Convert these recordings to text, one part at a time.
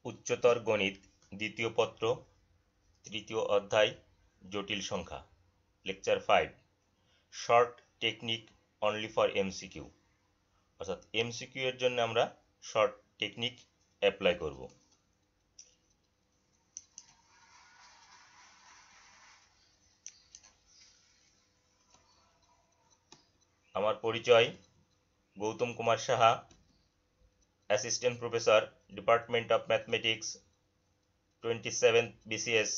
উচ্চতর গণিত দ্বিতীয় পত্র তৃতীয় অধ্যায় জটিল সংখ্যা lecture 5 short technique only for MCQ অর্থাৎ এমসিকিউ এর জন্য আমরা শর্ট টেকনিক অ্যাপ্লাই করব। আমার পরিচয় Gautam Kumar Saha, assistant professor, department of mathematics, 27 BCS।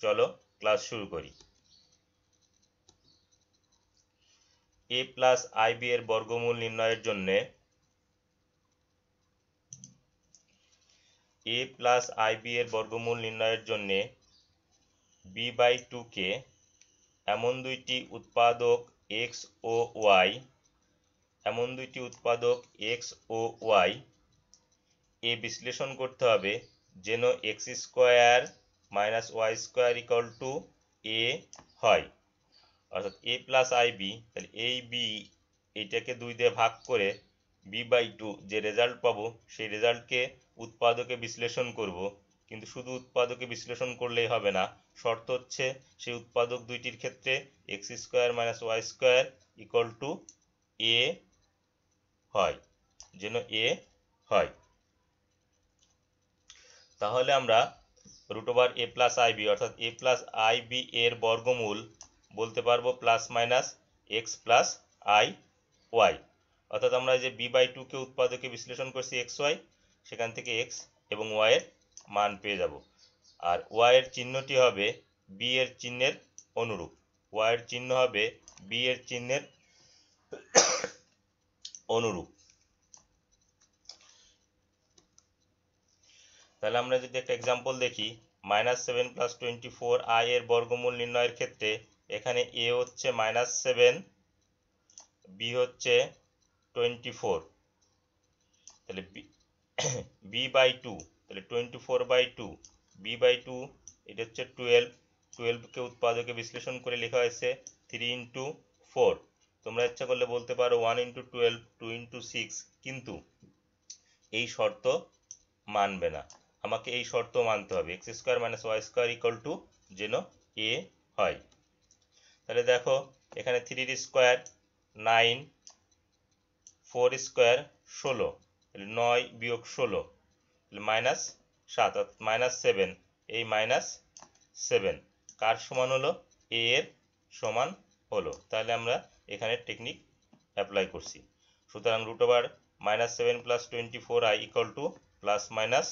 চলো ক্লাস শুরু করি। a প্লাস ib এর বর্গমূল নির্ণয়ের জন্য a প্লাস ib এর বর্গমূল নির্ণয়ের জন্য b/2 কে এমন দুইটি উৎপাদক x ও y এ বিশ্লেষণ করতে হবে যেন x square minus y square equal to a হয়। অর্থাৎ a প্লাস ib, তাহলে এই b এইটাকে 2 দিয়ে ভাগ করে b/2 যে রেজাল্ট পাবো সেই রেজাল্টকে উৎপাদকে বিশ্লেষণ করব। কিন্তু শুধু উৎপাদকে বিশ্লেষণ করলেই হবে না, শর্ত হচ্ছে সেই উৎপাদক দুইটির ক্ষেত্রে x square minus y square equal to a হয়, যেন a হয়। তাহলে আমরা root over a plus ib অর্থাৎ a প্লাস ib এর বর্গমূল বলতে পারবো plus minus x plus i y। অর্থাৎ আমরা যে b/2 কে উৎপাদকে বিশ্লেষণ করছি xy, সেখান থেকে x এবং y এর মান পেয়ে যাব। আর y এর চিহ্নটি হবে b এর চিহ্নের অনুরূপ, y এর চিহ্ন হবে b এর চিহ্নের অনুরূপ। তাহলে আমরা যদি একটা এক্সাম্পল দেখি, -7 + 24i এর বর্গমূল নির্ণয়ের ক্ষেত্রে এখানে a হচ্ছে -7, b হচ্ছে 24, তাহলে b/2, তাহলে 24/2, b/2 এটা হচ্ছে 12 কে উৎপাদকে বিশ্লেষণ করে লেখা হয়েছে 3 × 4। তোমরা ইচ্ছা করলে বলতে পারো 1 × 12, 2 × 6, কিন্তু এই শর্ত মানবে না, আমাকে এই শর্ত মানতে হবে x square minus y square equal two যেন a হয়। তাহলে দেখো এখানে 3 স্কয়ার 9, 4 স্কয়ার 16, তাহলে 9 বিয়োগ 16 তাহলে -7 অর্থাৎ -7। এই -7 কার সমান হলো? a এর সমান হলো। তাহলে আমরা এখানে টেকনিক অ্যাপ্লাই করছি। সুতরাং root over -7 + 24i equal to plus minus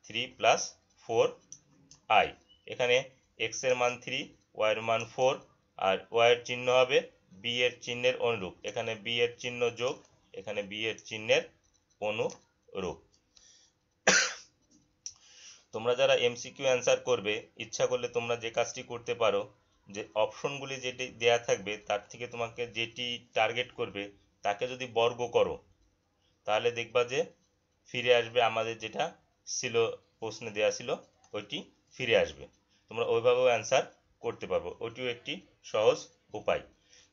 3 + 4i। এখানে x এর মান 3, y এর মান 4, আর y এর চিহ্ন হবে b এর চিহ্নের অনুরূপ। এখানে b এর চিহ্ন যোগ, এখানে b এর চিহ্নের অনুরূপ। তোমরা যারা এমসিকিউ অ্যান্সার করবে, ইচ্ছা করলে তোমরা যে কাজটি করতে পারো, যে অপশনগুলি যেটি দেয়া থাকবে তার থেকে তোমাকে যেটি টার্গেট করবে তাকে যদি বর্গ করো, তাহলে দেখবা যে ফিরে আসবে আমাদের যেটা ছিল, প্রশ্নে দেয়া ছিল ওইটি ফিরে আসবে। তোমরা ওইভাবেও অ্যান্সার করতে পারবো, ওইটিও একটি সহজ উপায়।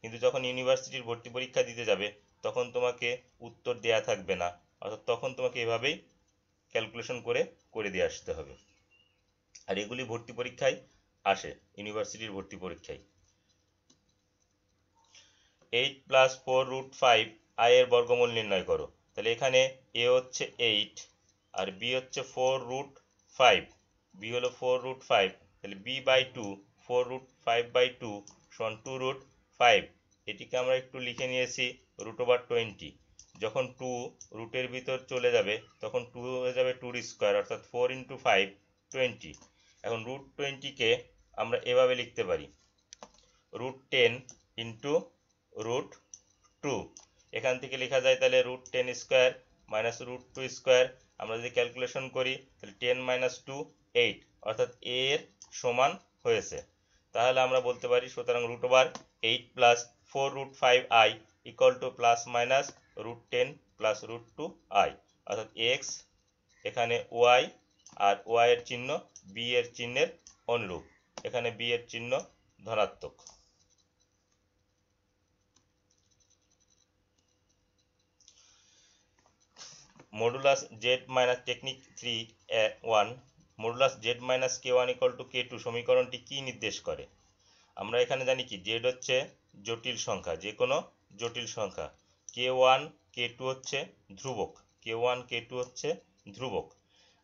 কিন্তু যখন ইউনিভার্সিটির ভর্তি পরীক্ষা দিতে যাবে তখন তোমাকে উত্তর দেয়া থাকবে না, অর্থাৎ তখন তোমাকে এভাবেই ক্যালকুলেশন করে দিয়ে আসতে হবে। আর এগুলি ভর্তি পরীক্ষায় আসে, ইউনিভার্সিটির ভর্তি পরীক্ষায়। 8 + 4√5i এর বর্গমূল নির্ণয় করো। তাহলে এখানে a হচ্ছে 8 আর b হচ্ছে 4√5, b হলো 4√5, তাহলে b/2 4√5/2 সমান 2√5। এটিকে আমরা একটু লিখে নিয়েছি √20। যখন 2 রুটের ভিতর চলে যাবে তখন 2 হয়ে যাবে 2 স্কয়ার, অর্থাৎ 4 × 5 20। এখন √20 কে আমরা এভাবে লিখতে পারি √10 × √2। এখান থেকে লেখা যায় তাহলে √10 স্কয়ার মাইনাস √2 স্কয়ার। আমরা যদি ক্যালকুলেশন করি তাহলে 10 - 2 8, অর্থাৎ a এর সমান হয়েছে। তাহলে আমরা বলতে পারি সুতরাং root over 8 + 4√5i equal to plus minus √10 + √2i, অর্থাৎ x এখানে y আর y এর চিহ্ন b এর চিহ্নের অনুরূপ। এখানে b এর চিহ্ন ধনাত্মক। Modulus Z minus technique 3.1 modulus Z minus কে1 ইকুয়াল টু কে2 সমীকরণটি কি নির্দেশ করে? আমরা এখানে জানি কি জেড হচ্ছে জটিল সংখ্যা, যে কোনো জটিল সংখ্যা, কে1 কে2 হচ্ছে ধ্রুবক, কে1 কে2 হচ্ছে ধ্রুবক।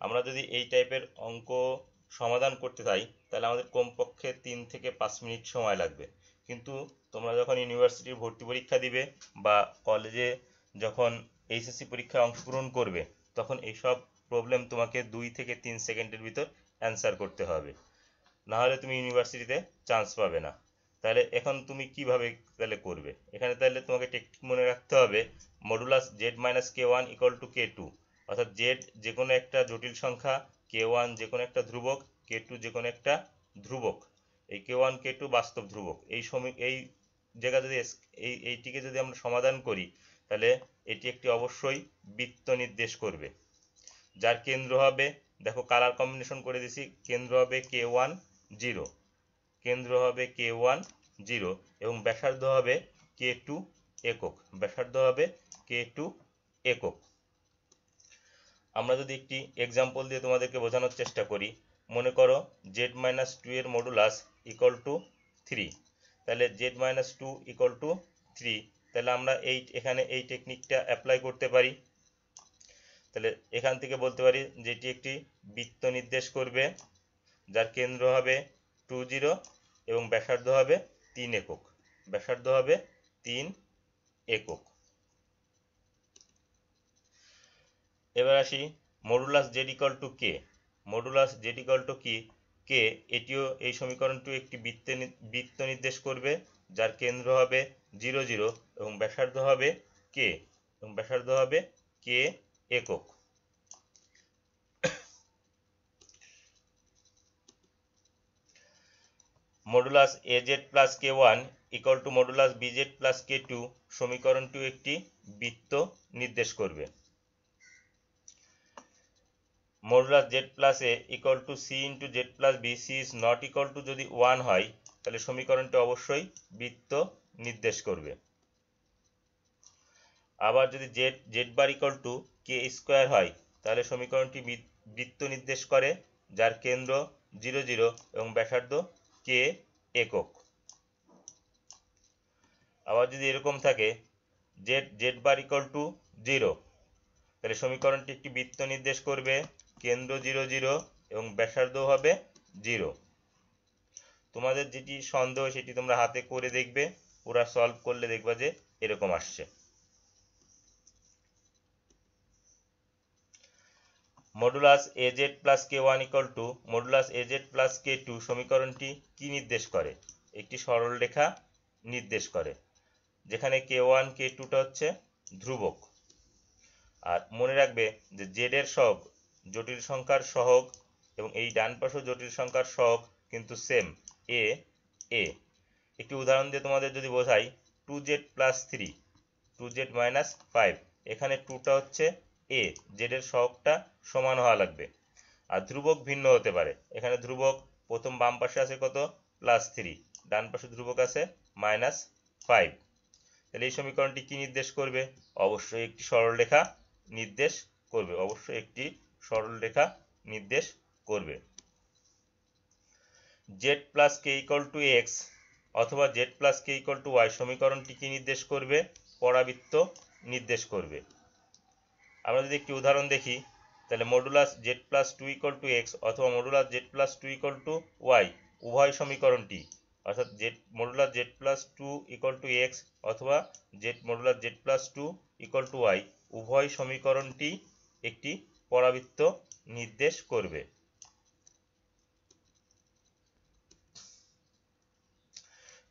আমরা যদি এই টাইপের অঙ্ক সমাধান করতে চাই তাহলে আমাদের কমপক্ষে 3 থেকে 5 মিনিট সময় লাগবে, কিন্তু তোমরা যখন ইউনিভার্সিটির ভর্তি পরীক্ষা দিবে বা কলেজে যখন এইচএসসি পরীক্ষায় অংশগ্রহণ করবে তখন এইসব প্রবলেম তোমাকে 2 থেকে 3 সেকেন্ডের ভিতর অ্যান্সার করতে হবে, নাহলে তুমি ইউনিভার্সিটিতে চান্স পাবে না। তাহলে এখন তুমি কিভাবে তাহলে করবে? এখানে তাহলে তোমাকে টেকনিক মনে রাখতে হবে, মডুলাস জেড মাইনাস কে1 ইকুয়াল টু কে2, অর্থাৎ জেড যে কোনো একটা জটিল সংখ্যা, কে1 যে কোনো একটা ধ্রুবক, কে2 যে কোনো একটা ধ্রুবক। এই কে1 কে2 বাস্তব ধ্রুবক। এই জায়গা যদি এইটিকে যদি আমরা সমাধান করি তাহলে এটি একটি অবশ্যই বৃত্ত নির্দেশ করবে, যার কেন্দ্র হবে, দেখো কালার কম্বিনেশন করে দিছি, কেন্দ্র হবে কে1 0, কেন্দ্র হবে কে1 0 এবং ব্যাসার্ধ হবে কে2 একক, ব্যাসার্ধ হবে কে2 একক। আমরা যদি একটি এক্সাম্পল দিয়ে তোমাদেরকে বোঝানোর চেষ্টা করি, মনে করো জেড মাইনাস 2 এর মডুলাস ইকুয়াল টু 3, তাহলে জেড মাইনাস 2 ইকুয়াল টু 3, তাহলে আমরা এখানে এই টেকনিকটা অ্যাপ্লাই করতে পারি। তাহলে এখান থেকে বলতে পারি যেটি একটি বৃত্ত নির্দেশ করবে, যার কেন্দ্র হবে 2 0 এবং ব্যাসার্ধ হবে 3 একক, ব্যাসার্ধ হবে 3 একক। এবার আসি মডুলাস জেড ইকুয়াল টু কে। মডুলাস জেড ইকুয়াল টু কি কে, এটিও এই সমীকরণটি একটি বৃত্ত নির্দেশ করবে, যার কেন্দ্র হবে 0 0 এবং ব্যাসার্ধ হবে কে, এবং ব্যাসার্ধ হবে কে একক। মডুলাস এ জেড প্লাস কে1 equal to modulus B Z plus কে2 সমীকরণটিও একটি বৃত্ত নির্দেশ করবে। Modulus Z plus A equal to C into Z plus B, C is not equal to যদি 1 হয় তাহলে সমীকরণটি অবশ্যই বৃত্ত নির্দেশ করবে। আবার যদি Z bar equal to K square হয় তাহলে সমীকরণটি বৃত্ত নির্দেশ করে, যার কেন্দ্র 0 0 এবং ব্যাসার্ধ কে একক। আবার যদি এরকম থাকে জেড বার ইকুয়াল টু 0, তাহলে সমীকরণটি একটি বৃত্ত নির্দেশ করবে, কেন্দ্র 0 0 এবং ব্যাসার্ধ হবে 0। তোমাদের যেটি সন্দেহ সেটি তোমরা হাতে করে দেখবে, পুরা সলভ করলে দেখবা যে এরকম আসছে। মডুলাস এ জেড প্লাস কে1 equal to modulus A Z plus কে2 সমীকরণটি কি নির্দেশ করে? একটি সরল রেখা নির্দেশ করে, যেখানে কে1 কে2টা হচ্ছে ধ্রুবক। আর মনে রাখবে যে জেড এর সহগ জটিল সংখ্যার সহগ এবং এই ডান পাশে জটিল সংখ্যার সহগ কিন্তু সেম, এ এ। একটি উদাহরণ দিয়ে তোমাদের যদি বোঝাই, 2z প্লাস 3, 2z মাইনাস 5, এখানে 2টা হচ্ছে এ, জেড এর সহগটা সমান হওয়া লাগবে, আর ধ্রুবক ভিন্ন হতে পারে। এখানে ধ্রুবক প্রথম বাম পাশে আছে কত, প্লাস 3, ডান পাশে ধ্রুবক আছে মাইনাস 5। তাহলে এই সমীকরণটি কি নির্দেশ করবে? অবশ্যই একটি সরলরেখা নির্দেশ করবে, অবশ্যই একটি সরলরেখা নির্দেশ করবে। Z plus K equal to X অথবা Z plus K equal to Y সমীকরণটি কি নির্দেশ করবে? পরাবৃত্ত নির্দেশ করবে। আমরা যদি একটি উদাহরণ দেখি, তাহলে modulus Z plus 2 equal to X অথবা modulus Z plus 2 equal to Y উভয় সমীকরণটি, অর্থাৎ modulus Z plus 2 equal to X অথবা modulus Z plus 2 equal to Y উভয় সমীকরণটি একটি পরাবৃত্ত নির্দেশ করবে।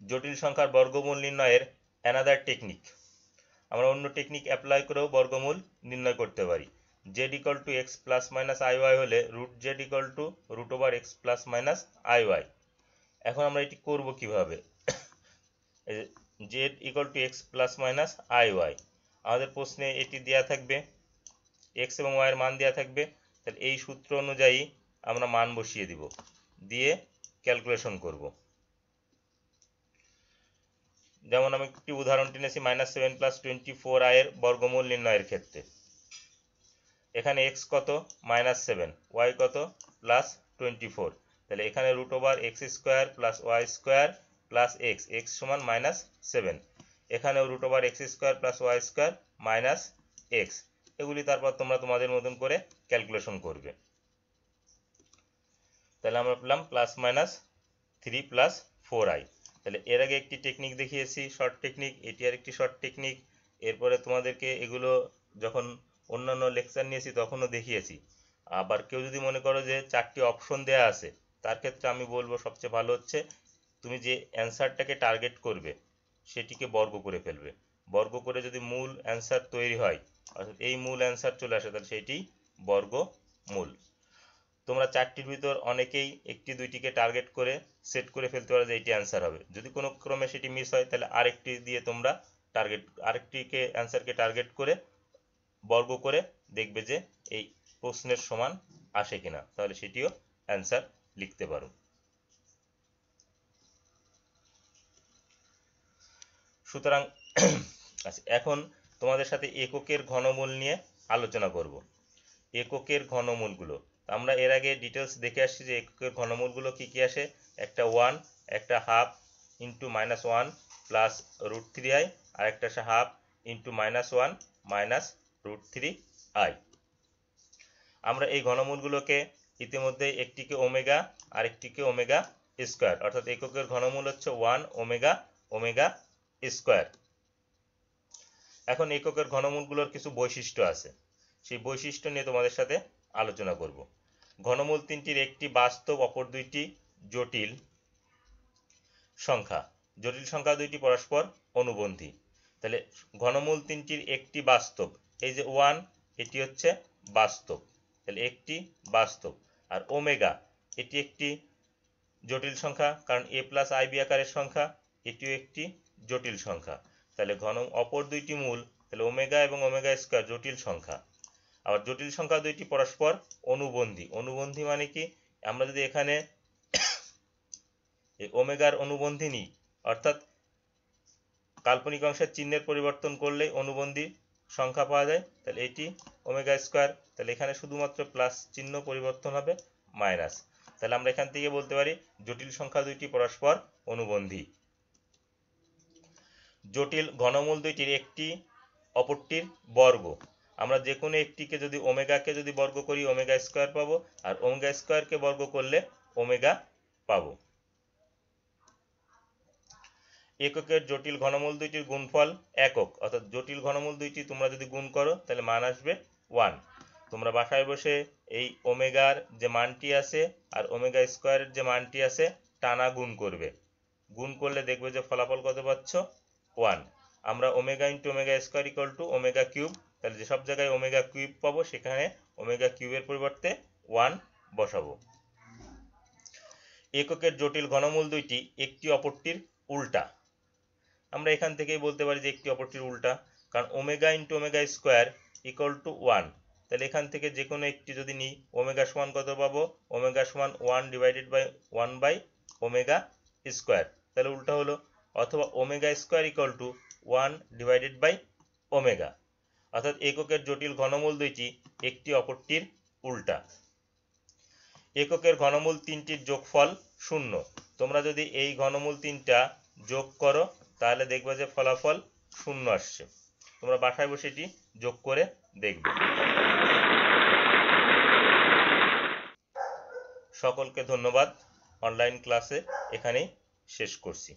জটিল সংখ্যার বর্গমূল নির্ণয়ের অ্যানাদার টেকনিক, আমরা অন্য টেকনিক অ্যাপ্লাই করেও বর্গমূল নির্ণয় করতে পারি। Z equal to X plus minus I Y হলে root Z equal to root over X plus minus I Y. এখন আমরা এটি করব কিভাবে? Z equal to X plus minus I Y, আমাদের প্রশ্নে এটি দেওয়া থাকবে, এক্স এবং ওয়াই এর মান দেওয়া থাকবে, তাহলে এই সূত্র অনুযায়ী আমরা মান বসিয়ে দিব, দিয়ে ক্যালকুলেশন করব। যেমন আমি একটি উদাহরণ টেনেছি -7 + 24i এর বর্গমূল নির্ণয়ের ক্ষেত্রে। এখানে এক্স কত -7, ওয়াই কত +24, তাহলে এখানে √x² + y² + x, x সমান -7, এখানেও √x² + y² - x। এগুলি তারপর তোমরা তোমাদের মতন করে ক্যালকুলেশন করবে। তাহলে আমরা পেলাম +-3 + 4i। তাহলে এর আগে একটি টেকনিক দেখিয়েছি, শর্ট টেকনিক, এটি আর একটি শর্ট টেকনিক। এরপরে তোমাদেরকে এগুলো যখন অন্যান্য লেকচার নিয়েছি তখনও দেখিয়েছি। আবার কেউ যদি মনে করো যে 4টি অপশন দেয়া আছে, তার ক্ষেত্রে আমি বলবো সবচেয়ে ভালো হচ্ছে তুমি যে অ্যান্সারটাকে টার্গেট করবে সেটিকে বর্গ করে ফেলবে। বর্গ করে যদি মূল অ্যান্সার তৈরি হয়, অর্থাৎ এই মূল অ্যান্সার চলে আসে, তাহলে সেটি বর্গমূল। তোমরা 4টির ভিতর অনেকেই 1-2টিকে টার্গেট করে সেট করে ফেলতে পারো যে এটি অ্যান্সার হবে। যদি কোনো ক্রমে সেটি মিস হয়, তাহলে আরেকটি দিয়ে তোমরা আরেকটিকে অ্যান্সারকে টার্গেট করে বর্গ করে দেখবে যে এই প্রশ্নের সমান আসে কিনা, তাহলে সেটিও অ্যান্সার লিখতে পারো। সুতরাং আচ্ছা, এখন তোমাদের সাথে এককের ঘনমূল নিয়ে আলোচনা করব। এককের ঘনমূলগুলো আমরা এর আগে ডিটেলস দেখে আসছি যে এককের ঘনমূলগুলো কি কি আসে। একটা 1, একটা হাফ ইন্টু -1 প্লাস √3i, আর একটা হাফ ইন্টু -1 মাইনাস √3i। আমরা এই ঘনমূলগুলোকে ইতিমধ্যে একটিকে ওমেগা আর একটিকে ওমেগা স্কোয়ার, অর্থাৎ এককের ঘনমূল হচ্ছে 1 ওমেগা স্কোয়ার। এখন এককের ঘনমূলগুলোর কিছু বৈশিষ্ট্য আছে, সেই বৈশিষ্ট্য নিয়ে তোমাদের সাথে আলোচনা করব। ঘনমূল তিনটির একটি বাস্তব, অপর দুইটি জটিল সংখ্যা। জটিল সংখ্যা দুইটি পরস্পর অনুবন্ধী। তাহলে ঘনমূল তিনটির একটি বাস্তব, এই যে 1 এটি হচ্ছে বাস্তব, তাহলে একটি বাস্তব। আর ওমেগা এটি একটি জটিল সংখ্যা, কারণ a+ib আকারের সংখ্যা, এটিও একটি জটিল সংখ্যা। তাহলে অপর দুইটি মূল, তাহলে ওমেগা এবং ওমেগা স্কয়ার জটিল সংখ্যা। আবার জটিল সংখ্যা দুইটি পরস্পর অনুবন্ধী। অনুবন্ধী মানে কি, আমরা যদি এখানে এই ওমেগার অনুবন্ধী নিই, অর্থাৎ কাল্পনিক অংশের চিহ্নের পরিবর্তন করলেই অনুবন্ধী সংখ্যা পাওয়া যায়, তাহলে এটি ওমেগা স্কয়ার, তাহলে এখানে শুধুমাত্র প্লাস চিহ্ন পরিবর্তন হবে মাইনাস। তাহলে আমরা এখান থেকে বলতে পারি জটিল সংখ্যা দুইটি পরস্পর অনুবন্ধী। জটিল ঘনমূল দুইটির একটি অপরটির বর্গ। আমরা যে কোনো একটিকে যদি ওমেগাকে যদি বর্গ করি ওমেগা স্কয়ার পাবো, আর ওমেগা স্কয়ারকে বর্গ করলে ওমেগা পাবো। এককের জটিল ঘনমূল দুইটির গুণফল একক, অর্থাৎ জটিল ঘনমূল দুইটি তোমরা যদি গুণ করো তাহলে মান আসবে 1। তোমরা বাসায় বসে এই ওমেগার যে মানটি আছে আর ওমেগা স্কয়ারের যে মানটি আছে টানা গুণ করবে। গুণ করলে দেখবে যে ফলাফল কত পাচ্ছ 1। আমরা omega into omega square equal two omega cube, তাহলে যেসব জায়গায় ওমেগা কিউব পাবো সেখানে ওমেগা কিউবের পরিবর্তে 1 বসাবো। এককের জটিল ঘনমূল দুইটি একটি অপরটির উল্টা। আমরা এখান থেকেই বলতে পারি যে একটি অপরটির উল্টা, কারণ omega into omega square equal to 1। তাহলে এখান থেকে যে কোনো একটি যদি নিই, ওমেগা সমান কত পাবো, ওমেগা সমান 1 divided by 1 by omega square, তাহলে উল্টা হলো। অথবা omega square equal to 1 divided by omega, অর্থাৎ এককের জটিল ঘনমূল দুইটি একটি অপরটির উল্টা। এককের ঘনমূল তিনটির যোগফল 0। তোমরা যদি এই ঘনমূল তিনটা যোগ করো তাহলে দেখবে যে ফলাফল 0 আসছে। তোমরা বাসায় বসে এটি যোগ করে দেখবে। সকলকে ধন্যবাদ। অনলাইন ক্লাসে এখানেই শেষ করছি।